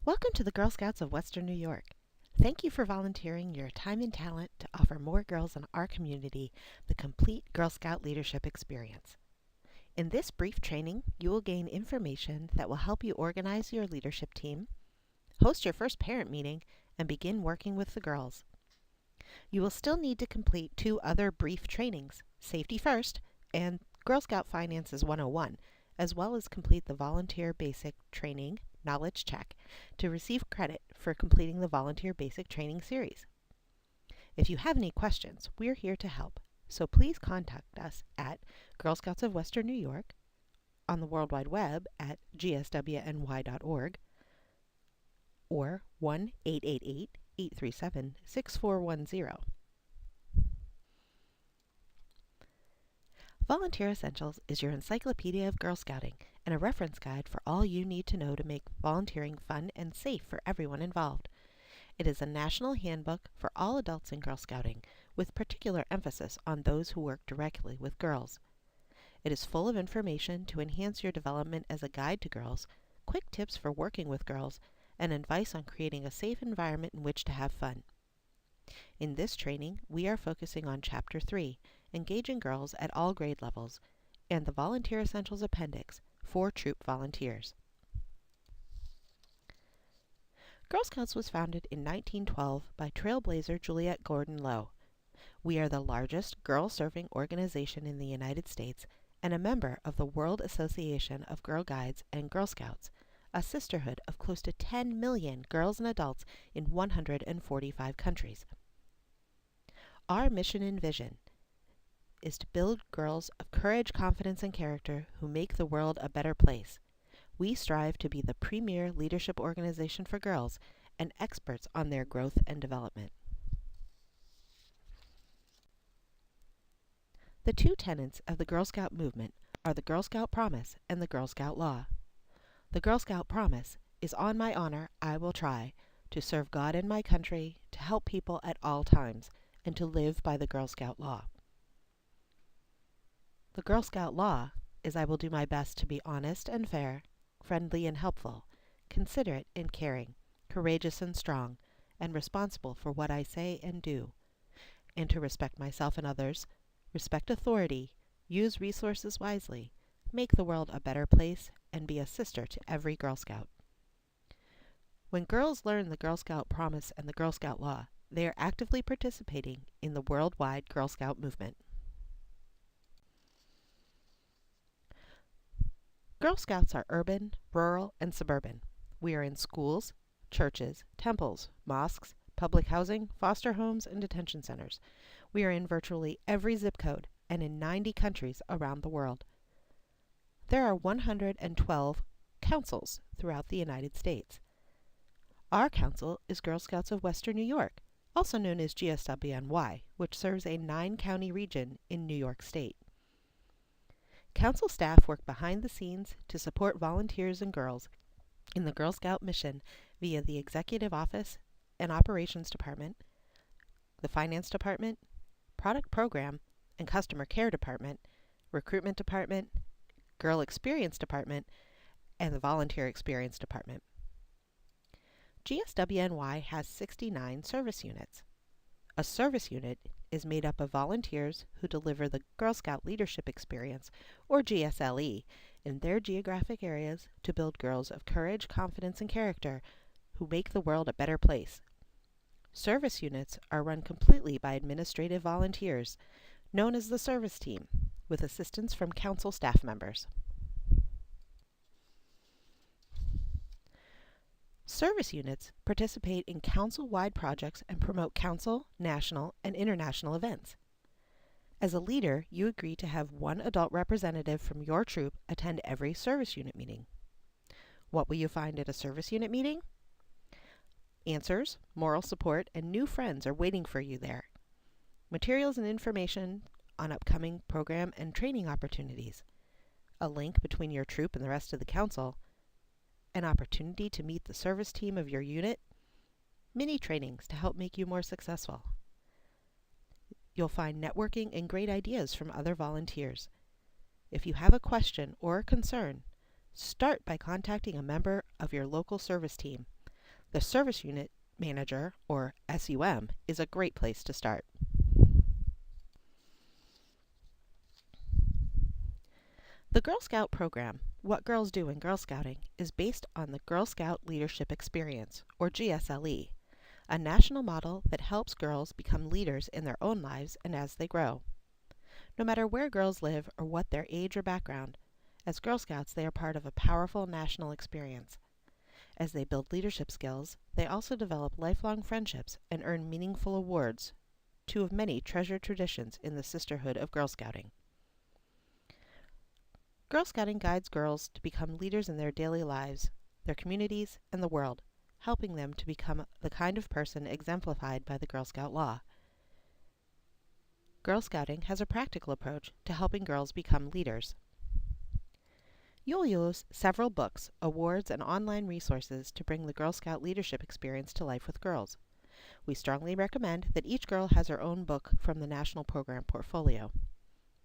Welcome to the Girl Scouts of Western New York. Thank you for volunteering your time and talent to offer more girls in our community the complete Girl Scout leadership experience. In this brief training, you will gain information that will help you organize your leadership team, host your first parent meeting, and begin working with the girls. You will still need to complete two other brief trainings, Safety First and Girl Scout Finances 101, as well as complete the Volunteer Basic Training Knowledge Check to receive credit for completing the Volunteer Basic Training series. If you have any questions, we're here to help, so please contact us at Girl Scouts of Western New York, on the World Wide Web at gswny.org, or 1-888-837-6410. Volunteer Essentials is your encyclopedia of Girl Scouting and a reference guide for all you need to know to make volunteering fun and safe for everyone involved. It is a national handbook for all adults in Girl Scouting, with particular emphasis on those who work directly with girls. It is full of information to enhance your development as a guide to girls, quick tips for working with girls, and advice on creating a safe environment in which to have fun. In this training, we are focusing on Chapter 3, Engaging Girls at All Grade Levels, and the Volunteer Essentials Appendix for Troop Volunteers. Girl Scouts was founded in 1912 by Trailblazer Juliette Gordon Low. We are the largest girl-serving organization in the United States and a member of the World Association of Girl Guides and Girl Scouts, a sisterhood of close to 10 million girls and adults in 145 countries. Our mission and vision is to build girls of courage, confidence, and character who make the world a better place. We strive to be the premier leadership organization for girls and experts on their growth and development. The two tenets of the Girl Scout movement are the Girl Scout Promise and the Girl Scout Law. The Girl Scout Promise is, on my honor, I will try to serve God and my country, to help people at all times, and to live by the Girl Scout Law. The Girl Scout Law is I will do my best to be honest and fair, friendly and helpful, considerate and caring, courageous and strong, and responsible for what I say and do, and to respect myself and others, respect authority, use resources wisely, make the world a better place, and be a sister to every Girl Scout. When girls learn the Girl Scout Promise and the Girl Scout Law, they are actively participating in the worldwide Girl Scout movement. Girl Scouts are urban, rural, and suburban. We are in schools, churches, temples, mosques, public housing, foster homes, and detention centers. We are in virtually every zip code and in 90 countries around the world. There are 112 councils throughout the United States. Our council is Girl Scouts of Western New York, also known as GSWNY, which serves a 9-county region in New York State. Council staff work behind the scenes to support volunteers and girls in the Girl Scout mission via the Executive Office and Operations Department, the Finance Department, Product Program and Customer Care Department, Recruitment Department, Girl Experience Department, and the Volunteer Experience Department. GSWNY has 69 service units. A service unit is made up of volunteers who deliver the Girl Scout Leadership Experience, or GSLE, in their geographic areas to build girls of courage, confidence, and character who make the world a better place. Service units are run completely by administrative volunteers, known as the service team, with assistance from council staff members. Service units participate in council-wide projects and promote council, national, and international events. As a leader, you agree to have one adult representative from your troop attend every service unit meeting. What will you find at a service unit meeting? Answers, moral support, and new friends are waiting for you there. Materials and information on upcoming program and training opportunities. A link between your troop and the rest of the council. An opportunity to meet the service team of your unit. Mini trainings to help make you more successful. You'll find networking and great ideas from other volunteers. If you have a question or a concern, start by contacting a member of your local service team. The Service Unit Manager, or SUM, is a great place to start. The Girl Scout program, What Girls Do in Girl Scouting, is based on the Girl Scout Leadership Experience, or GSLE, a national model that helps girls become leaders in their own lives and as they grow. No matter where girls live or what their age or background, as Girl Scouts they are part of a powerful national experience. As they build leadership skills, they also develop lifelong friendships and earn meaningful awards, two of many treasured traditions in the sisterhood of Girl Scouting. Girl Scouting guides girls to become leaders in their daily lives, their communities, and the world, helping them to become the kind of person exemplified by the Girl Scout law. Girl Scouting has a practical approach to helping girls become leaders. You'll use several books, awards, and online resources to bring the Girl Scout leadership experience to life with girls. We strongly recommend that each girl has her own book from the National Program portfolio.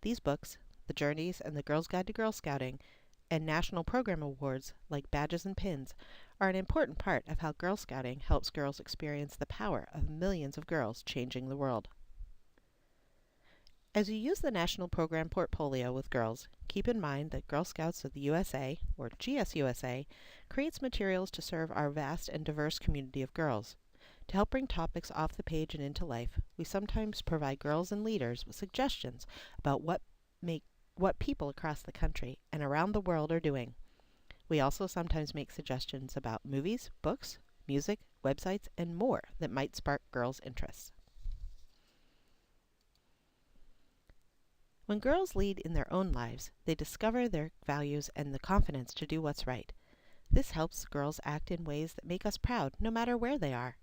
These books, The Journeys and the Girl's Guide to Girl Scouting, and National Program Awards like badges and pins, are an important part of how Girl Scouting helps girls experience the power of millions of girls changing the world. As you use the National Program portfolio with girls, keep in mind that Girl Scouts of the USA, or GSUSA, creates materials to serve our vast and diverse community of girls. To help bring topics off the page and into life, we sometimes provide girls and leaders with suggestions about what people across the country and around the world are doing. We also sometimes make suggestions about movies, books, music, websites, and more that might spark girls' interests. When girls lead in their own lives, they discover their values and the confidence to do what's right. This helps girls act in ways that make us proud, no matter where they are.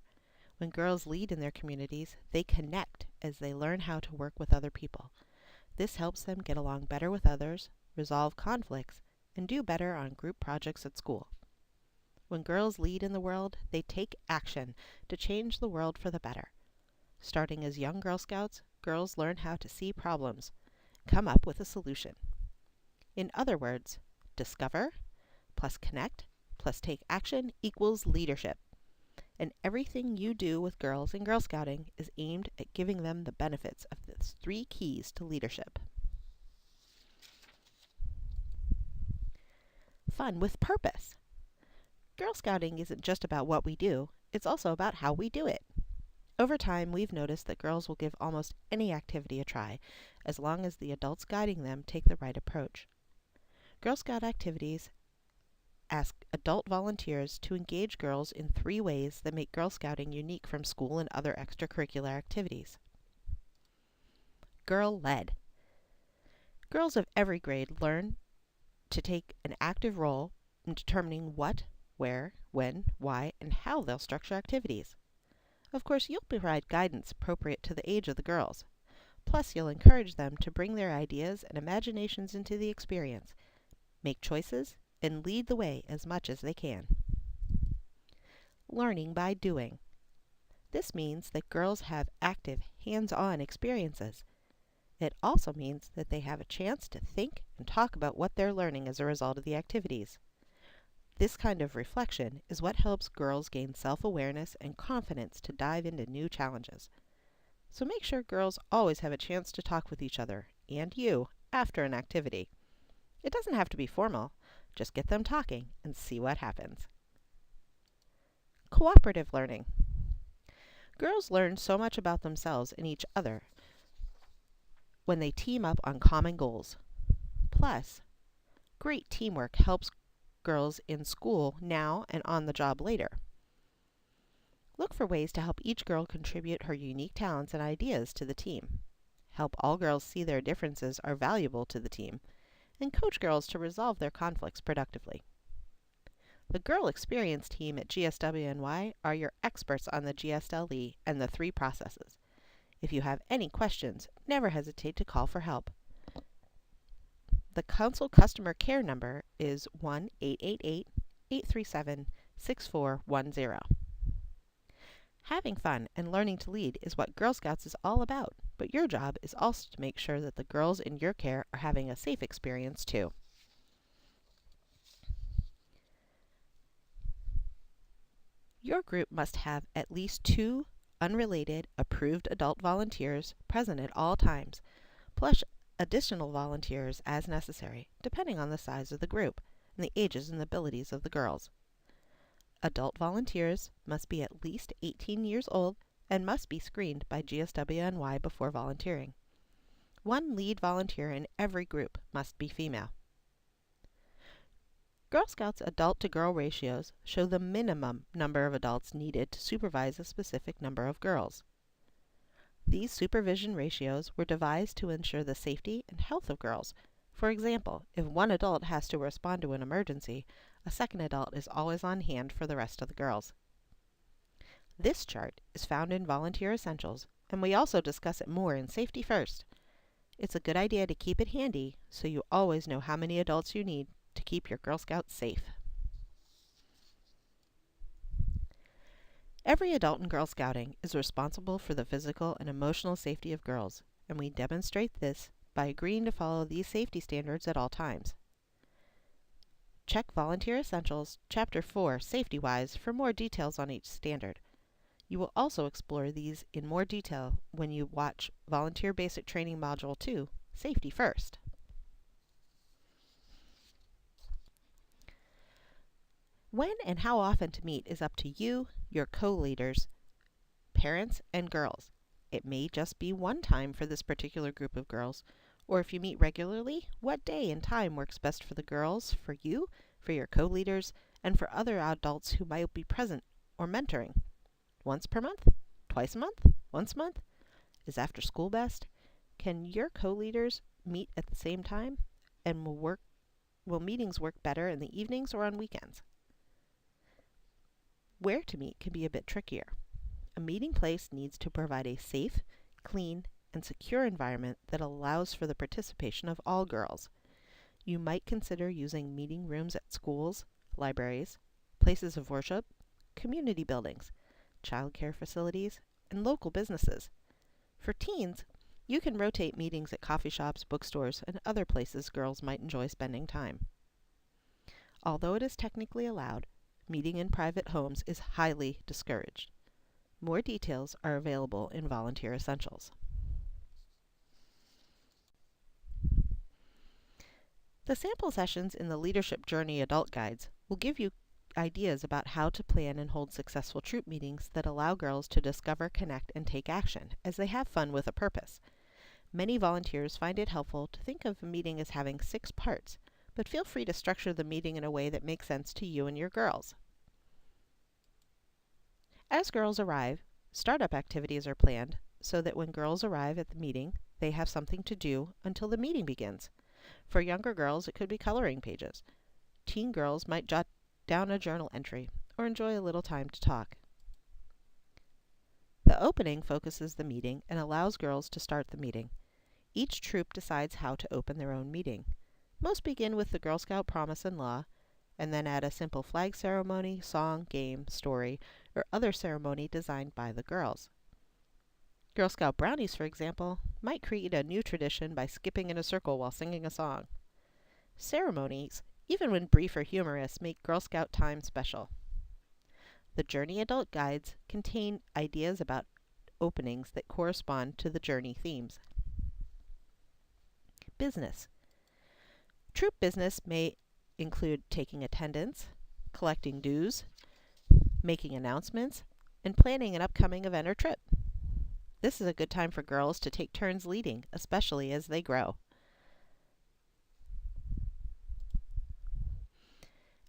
When girls lead in their communities, they connect as they learn how to work with other people. This helps them get along better with others, resolve conflicts, and do better on group projects at school. When girls lead in the world, they take action to change the world for the better. Starting as young Girl Scouts, girls learn how to see problems, come up with a solution. In other words, discover plus connect plus take action equals leadership. And everything you do with girls in Girl Scouting is aimed at giving them the benefits of the 3 keys to leadership. Fun with purpose. Girl Scouting isn't just about what we do, it's also about how we do it. Over time, we've noticed that girls will give almost any activity a try, as long as the adults guiding them take the right approach. Girl Scout activities ask adult volunteers to engage girls in 3 ways that make Girl Scouting unique from school and other extracurricular activities. Girl-led. Girls of every grade learn to take an active role in determining what, where, when, why, and how they'll structure activities. Of course, you'll provide guidance appropriate to the age of the girls. Plus, you'll encourage them to bring their ideas and imaginations into the experience, make choices, and lead the way as much as they can. Learning by doing. This means that girls have active, hands-on experiences. It also means that they have a chance to think and talk about what they're learning as a result of the activities. This kind of reflection is what helps girls gain self-awareness and confidence to dive into new challenges. So make sure girls always have a chance to talk with each other, and you, after an activity. It doesn't have to be formal, just get them talking and see what happens. Cooperative learning. Girls learn so much about themselves and each other when they team up on common goals. Plus, great teamwork helps girls in school now and on the job later. Look for ways to help each girl contribute her unique talents and ideas to the team. Help all girls see their differences are valuable to the team, and coach girls to resolve their conflicts productively. The Girl Experience team at GSWNY are your experts on the GSLE and the 3 processes. If you have any questions, never hesitate to call for help. The Council Customer Care number is 1-888-837-6410. Having fun and learning to lead is what Girl Scouts is all about, but your job is also to make sure that the girls in your care are having a safe experience too. Your group must have at least 2 unrelated approved adult volunteers present at all times, plus additional volunteers as necessary, depending on the size of the group and the ages and abilities of the girls. Adult volunteers must be at least 18 years old and must be screened by GSWNY before volunteering. 1 lead volunteer in every group must be female. Girl Scouts adult-to-girl ratios show the minimum number of adults needed to supervise a specific number of girls. These supervision ratios were devised to ensure the safety and health of girls. For example, if 1 adult has to respond to an emergency, a second adult is always on hand for the rest of the girls. This chart is found in Volunteer Essentials, and we also discuss it more in Safety First. It's a good idea to keep it handy so you always know how many adults you need to keep your Girl Scouts safe. Every adult in Girl Scouting is responsible for the physical and emotional safety of girls, and we demonstrate this by agreeing to follow these safety standards at all times. Check Volunteer Essentials, Chapter 4, Safety-Wise, for more details on each standard. You will also explore these in more detail when you watch Volunteer Basic Training Module 2, Safety First. When and how often to meet is up to you, your co-leaders, parents, and girls. It may just be 1 time for this particular group of girls, or if you meet regularly, what day and time works best for the girls, for you, for your co-leaders, and for other adults who might be present or mentoring. Once per month? Twice a month? Once a month? Is after school best? Can your co-leaders meet at the same time? And will meetings work better in the evenings or on weekends? Where to meet can be a bit trickier. A meeting place needs to provide a safe, clean, and secure environment that allows for the participation of all girls. You might consider using meeting rooms at schools, libraries, places of worship, community buildings, child care facilities, and local businesses. For teens, you can rotate meetings at coffee shops, bookstores, and other places girls might enjoy spending time. Although it is technically allowed, meeting in private homes is highly discouraged. More details are available in Volunteer Essentials. The sample sessions in the Leadership Journey Adult Guides will give you ideas about how to plan and hold successful troop meetings that allow girls to discover, connect, and take action as they have fun with a purpose. Many volunteers find it helpful to think of a meeting as having 6 parts, but feel free to structure the meeting in a way that makes sense to you and your girls. As girls arrive, startup activities are planned so that when girls arrive at the meeting, they have something to do until the meeting begins. For younger girls, it could be coloring pages. Teen girls might jot down a journal entry or enjoy a little time to talk. The opening focuses the meeting and allows girls to start the meeting. Each troop decides how to open their own meeting. Most begin with the Girl Scout Promise and Law, and then add a simple flag ceremony, song, game, story, or other ceremony designed by the girls. Girl Scout Brownies, for example, might create a new tradition by skipping in a circle while singing a song. Ceremonies, even when brief or humorous, make Girl Scout time special. The Journey Adult Guides contain ideas about openings that correspond to the Journey themes. Business. Troop business may include taking attendance, collecting dues, making announcements, and planning an upcoming event or trip. This is a good time for girls to take turns leading, especially as they grow.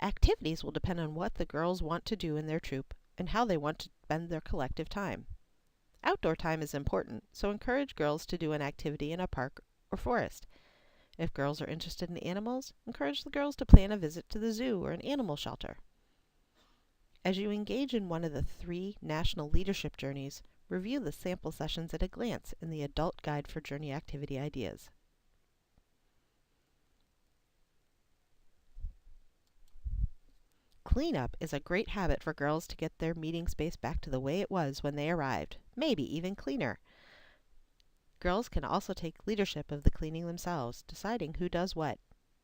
Activities will depend on what the girls want to do in their troop and how they want to spend their collective time. Outdoor time is important, so encourage girls to do an activity in a park or forest. If girls are interested in animals, encourage the girls to plan a visit to the zoo or an animal shelter. As you engage in one of the 3 national leadership journeys, review the sample sessions at a glance in the Adult Guide for Journey Activity Ideas. Cleanup is a great habit for girls to get their meeting space back to the way it was when they arrived, maybe even cleaner. Girls can also take leadership of the cleaning themselves, deciding who does what.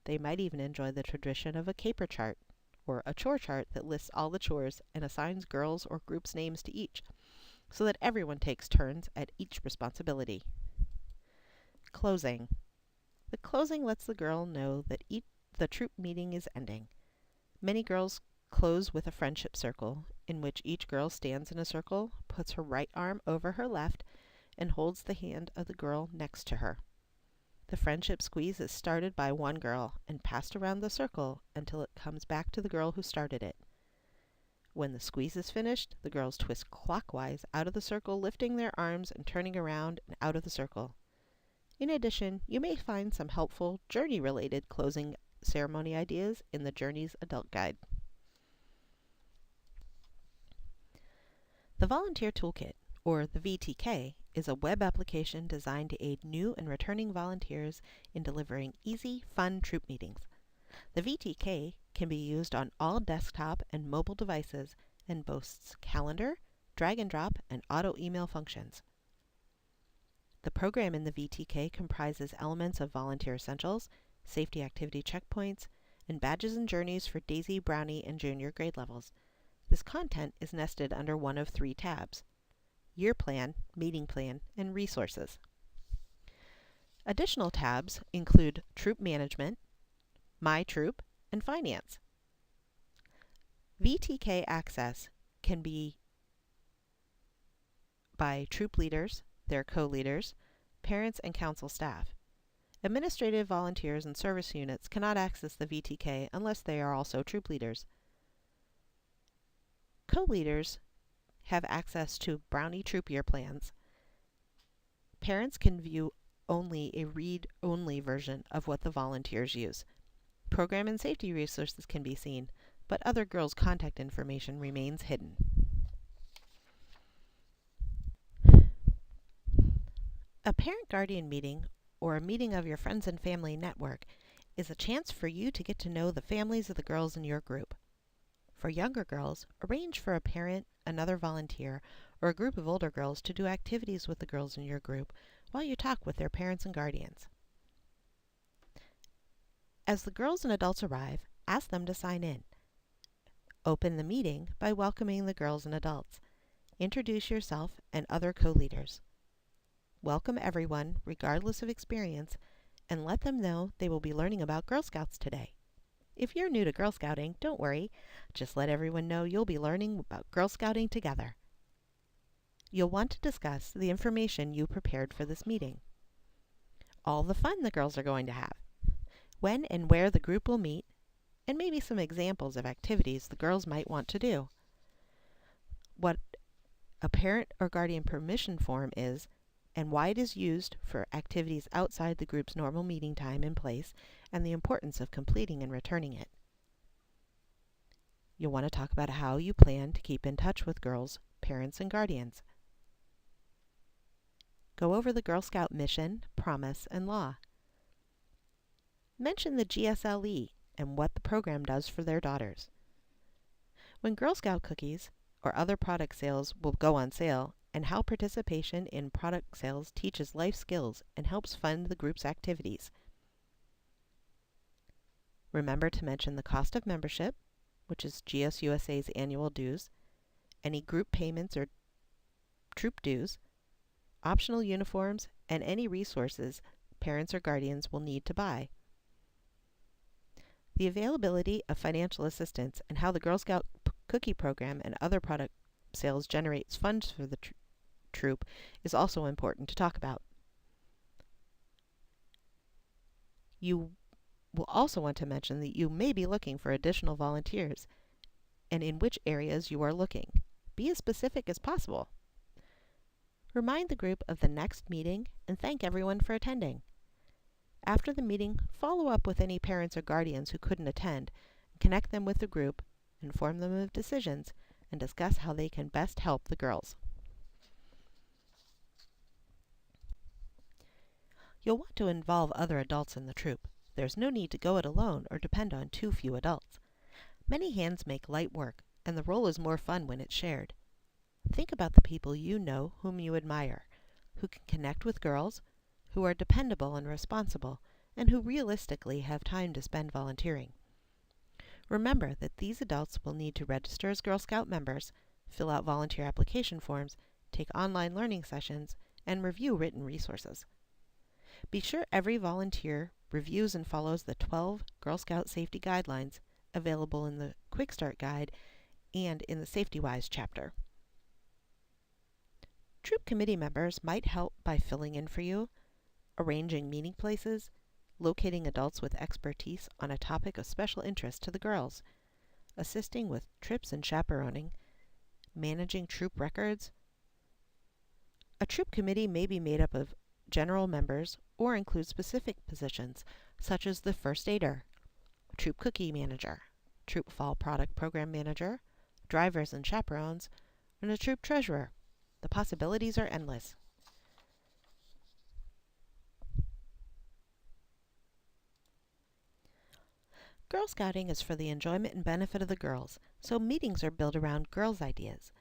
They might even enjoy the tradition of a caper chart or a chore chart that lists all the chores and assigns girls or groups names to each, so that everyone takes turns at each responsibility. Closing. The closing lets the girl know that the troop meeting is ending. Many girls close with a friendship circle, in which each girl stands in a circle, puts her right arm over her left, and holds the hand of the girl next to her. The friendship squeeze is started by one girl and passed around the circle until it comes back to the girl who started it. When the squeeze is finished, the girls twist clockwise out of the circle, lifting their arms and turning around and out of the circle. In addition, you may find some helpful journey-related closing ceremony ideas in the Journeys Adult Guide. The Volunteer Toolkit, or the VTK, is a web application designed to aid new and returning volunteers in delivering easy, fun troop meetings. The VTK can be used on all desktop and mobile devices and boasts calendar, drag and drop, and auto email functions. The program in the VTK comprises elements of volunteer essentials, safety activity checkpoints, and badges and journeys for Daisy, Brownie, and junior grade levels. This content is nested under one of three tabs: Year Plan, Meeting Plan, and Resources. Additional tabs include Troop Management, My Troop, and Finance. VTK access can be by troop leaders, their co-leaders, parents, and council staff. Administrative volunteers and service units cannot access the VTK unless they are also troop leaders. Co-leaders have access to Brownie Troop Year Plans. Parents can view only a read-only version of what the volunteers use. Program and safety resources can be seen, but other girls' contact information remains hidden. A parent-guardian meeting, or a meeting of your friends and family network, is a chance for you to get to know the families of the girls in your group. For younger girls, arrange for a parent, another volunteer, or a group of older girls to do activities with the girls in your group while you talk with their parents and guardians. As the girls and adults arrive, ask them to sign in. Open the meeting by welcoming the girls and adults. Introduce yourself and other co-leaders. Welcome everyone, regardless of experience, and let them know they will be learning about Girl Scouts today. If you're new to Girl Scouting, don't worry. Just let everyone know you'll be learning about Girl Scouting together. You'll want to discuss the information you prepared for this meeting. All the fun the girls are going to have. When and where the group will meet, and maybe some examples of activities the girls might want to do. What a parent or guardian permission form is, and why it is used for activities outside the group's normal meeting time and place, and the importance of completing and returning it. You'll want to talk about how you plan to keep in touch with girls, parents, and guardians. Go over the Girl Scout mission, promise, and law. Mention the GSLE and what the program does for their daughters. When Girl Scout cookies or other product sales will go on sale, and how participation in product sales teaches life skills and helps fund the group's activities. Remember to mention the cost of membership, which is GSUSA's annual dues, any group payments or troop dues, optional uniforms, and any resources parents or guardians will need to buy. The availability of financial assistance and how the Girl Scout cookie program and other product sales generates funds for the troop is also important to talk about. You will also want to mention that you may be looking for additional volunteers and in which areas you are looking. Be as specific as possible. Remind the group of the next meeting and thank everyone for attending. After the meeting, follow up with any parents or guardians who couldn't attend, and connect them with the group, inform them of decisions, and discuss how they can best help the girls. You'll want to involve other adults in the troop. There's no need to go it alone or depend on too few adults. Many hands make light work, and the role is more fun when it's shared. Think about the people you know whom you admire, who can connect with girls, who are dependable and responsible, and who realistically have time to spend volunteering. Remember that these adults will need to register as Girl Scout members, fill out volunteer application forms, take online learning sessions, and review written resources. Be sure every volunteer reviews and follows the 12 Girl Scout safety guidelines available in the Quick Start Guide and in the Safety Wise chapter. Troop committee members might help by filling in for you, arranging meeting places, locating adults with expertise on a topic of special interest to the girls, assisting with trips and chaperoning, managing troop records. A troop committee may be made up of general members or include specific positions such as the first aider, troop cookie manager, troop fall product program manager, drivers and chaperones, and a troop treasurer. The possibilities are endless. Girl Scouting is for the enjoyment and benefit of the girls, so meetings are built around girls' ideas.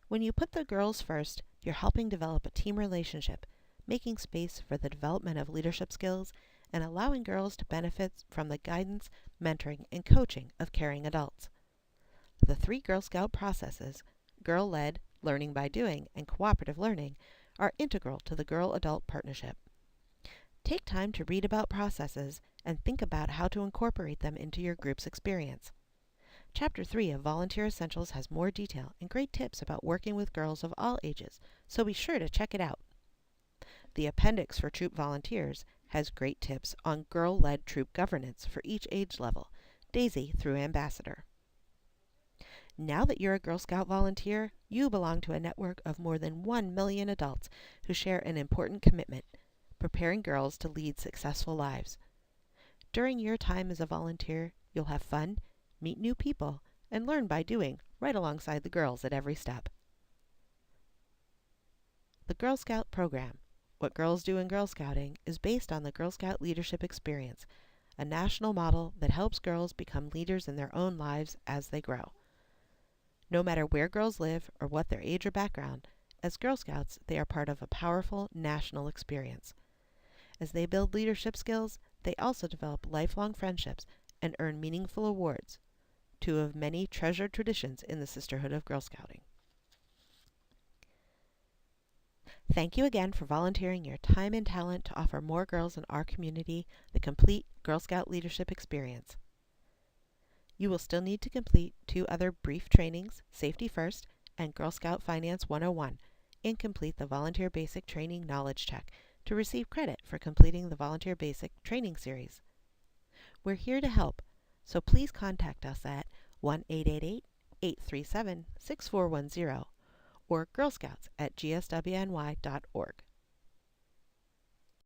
When you put the girls first, you're helping develop a team relationship, making space for the development of leadership skills, and allowing girls to benefit from the guidance, mentoring, and coaching of caring adults. The 3 Girl Scout processes, girl-led, learning by doing, and cooperative learning, are integral to the girl-adult partnership. Take time to read about processes and think about how to incorporate them into your group's experience. Chapter 3 of Volunteer Essentials has more detail and great tips about working with girls of all ages, so be sure to check it out. The appendix for troop volunteers has great tips on girl-led troop governance for each age level, Daisy through Ambassador. Now that you're a Girl Scout volunteer, you belong to a network of more than 1 million adults who share an important commitment, preparing girls to lead successful lives. During your time as a volunteer, you'll have fun, meet new people, and learn by doing right alongside the girls at every step. The Girl Scout program, What Girls Do in Girl Scouting, is based on the Girl Scout Leadership Experience, a national model that helps girls become leaders in their own lives as they grow. No matter where girls live or what their age or background, as Girl Scouts, they are part of a powerful national experience. As they build leadership skills, they also develop lifelong friendships and earn meaningful awards, 2 of many treasured traditions in the Sisterhood of Girl Scouting. Thank you again for volunteering your time and talent to offer more girls in our community the complete Girl Scout leadership experience. You will still need to complete 2 other brief trainings, Safety First and Girl Scout Finance 101, and complete the Volunteer Basic Training Knowledge Check to receive credit for completing the Volunteer Basic Training Series. We're here to help, so please contact us at 1-888-837-6410 or girlscouts@gswny.org.